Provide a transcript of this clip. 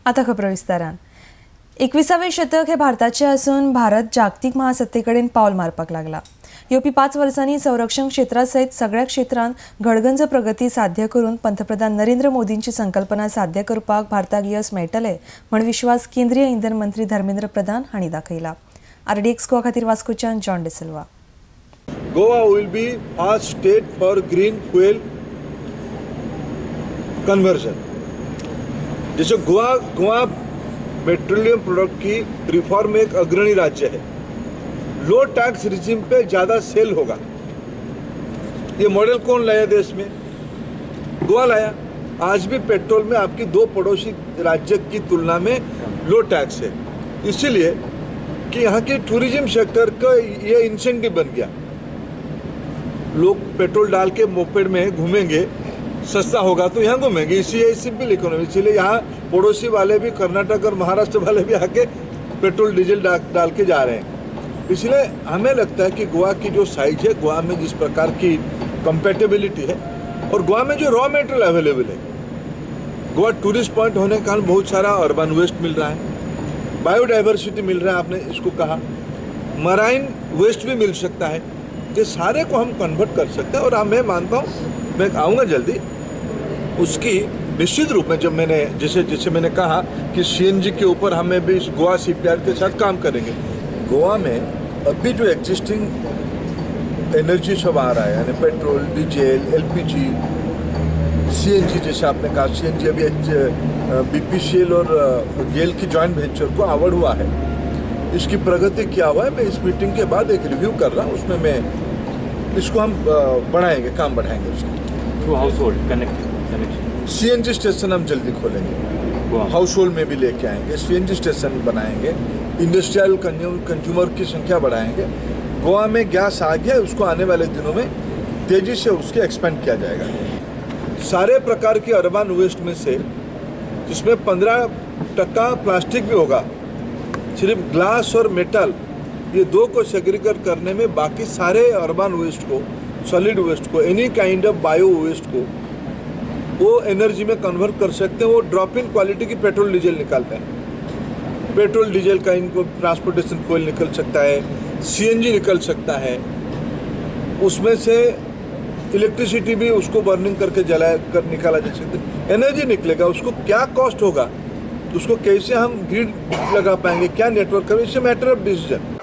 आता खबर विस्तारान 21वे शतक हे भारताचे असून भारत जागतिक महासत्तेकडेन पावल मारपाक लागला। येवपी 5 वर्सांनी संरक्षण क्षेत्रासयत सगळ्या क्षेत्रांत घडगंज प्रगती साध्य करून पंतप्रधान नरेंद्र मोदींची संकल्पना साध्य करपाक भारताक यश मेळटले म्हण विश्वास केंद्रीय इंधन मंत्री धर्मेंद्र प्रधान हांणी दाखयला। RDX गोवा खातीर वास्कोच्यान John D'Silva. Goa will be first state for green fuel conversion। जैसे गोवा पेट्रोलियम प्रोडक्ट की रिफॉर्म में एक अग्रणी राज्य है। लो टैक्स रिजिम पे ज़्यादा सेल होगा। ये मॉडल कौन लाया देश में? गोवा लाया। आज भी पेट्रोल में आपकी 2 पड़ोसी राज्य की तुलना में लो टैक्स है, इसीलिए कि यहाँ के टूरिज्म सेक्टर का ये इंसेंटिव बन गया। लोग पेट्रोल डाल के मोपेड में घूमेंगे, सस्ता होगा तो यहाँ घूमेंगे। इसी सिंपल इकोनॉमी, इसीलिए यहाँ पड़ोसी वाले भी कर्नाटक और महाराष्ट्र वाले भी आके पेट्रोल डीजल डाल के जा रहे हैं। इसलिए हमें लगता है कि गोवा की जो साइज है, गोवा में जिस प्रकार की कंपेटेबिलिटी है और गोवा में जो रॉ मटेरियल अवेलेबल है, गोवा टूरिस्ट पॉइंट होने के कारण बहुत सारा अर्बन वेस्ट मिल रहा है, बायोडाइवर्सिटी मिल रहा है, आपने इसको कहा, मराइन वेस्ट भी मिल सकता है। ये सारे को हम कन्वर्ट कर सकते हैं और मैं मानता हूँ, मैं आऊँगा जल्दी उसकी निश्चित रूप में। जब मैंने जैसे मैंने कहा कि CNG के ऊपर हमें भी इस गोवा CPR के साथ काम करेंगे। गोवा में अभी जो एग्जिस्टिंग एनर्जी सब आ रहा है, यानी पेट्रोल, डीजल, LPG, CNG, जैसे आपने कहा CNG अभी BPCL और गेल की जॉइंट वेंचर को अवार्ड हुआ है। इसकी प्रगति क्या हुआ है, मैं इस मीटिंग के बाद एक रिव्यू कर रहा हूँ, उसमें मैं इसको हम बढ़ाएंगे, काम बढ़ाएंगे उसको। Through house hold connection CNG station हम जल्दी खोलेंगे, हाउस होल्ड में भी लेके आएंगे, CNG स्टेशन बनाएंगे, इंडस्ट्रियल कंज्यूमर की संख्या बढ़ाएंगे। गोवा में गैस आ गया, उसको आने वाले दिनों में तेजी से उसके एक्सपेंड किया जाएगा। सारे प्रकार के अर्बन वेस्ट में से जिसमें 15% प्लास्टिक भी होगा, सिर्फ ग्लास और मेटल ये 2 को सेग्रीगेट करने में बाकी सारे अर्बन वेस्ट को, सॉलिड वेस्ट को, any kind of bio waste को वो एनर्जी में कन्वर्ट कर सकते हैं। वो ड्रॉप इन क्वालिटी की पेट्रोल डीजल निकालते हैं। पेट्रोल डीजल का इनको ट्रांसपोर्टेशन फ्यूल निकल सकता है, CNG निकल सकता है, उसमें से इलेक्ट्रिसिटी भी उसको बर्निंग करके निकाला जा सकता है। एनर्जी निकलेगा, उसको क्या कॉस्ट होगा, उसको कैसे हम ग्रिड लगा पाएंगे, क्या नेटवर्क करेंगे, it's a matter of decision.